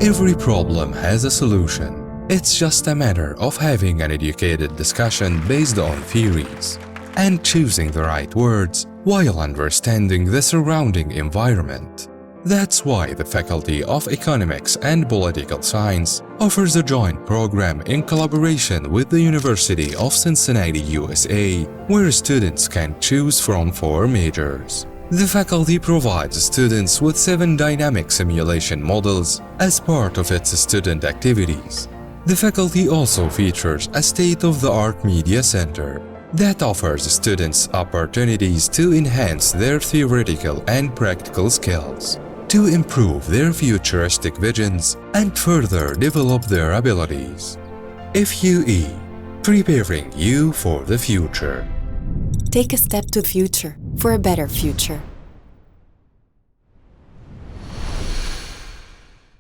Every problem has a solution. It's just a matter of having an educated discussion based on theories and choosing the right words while understanding the surrounding environment. That's why the Faculty of Economics and Political Science offers a joint program in collaboration with the University of Cincinnati, USA, where students can choose from 4 majors. The faculty provides students with 7 dynamic simulation models as part of its student activities. The faculty also features a state-of-the-art media center that offers students opportunities to enhance their theoretical and practical skills, to improve their futuristic visions and further develop their abilities. FUE, preparing you for the future. Take a step to the future for a better future.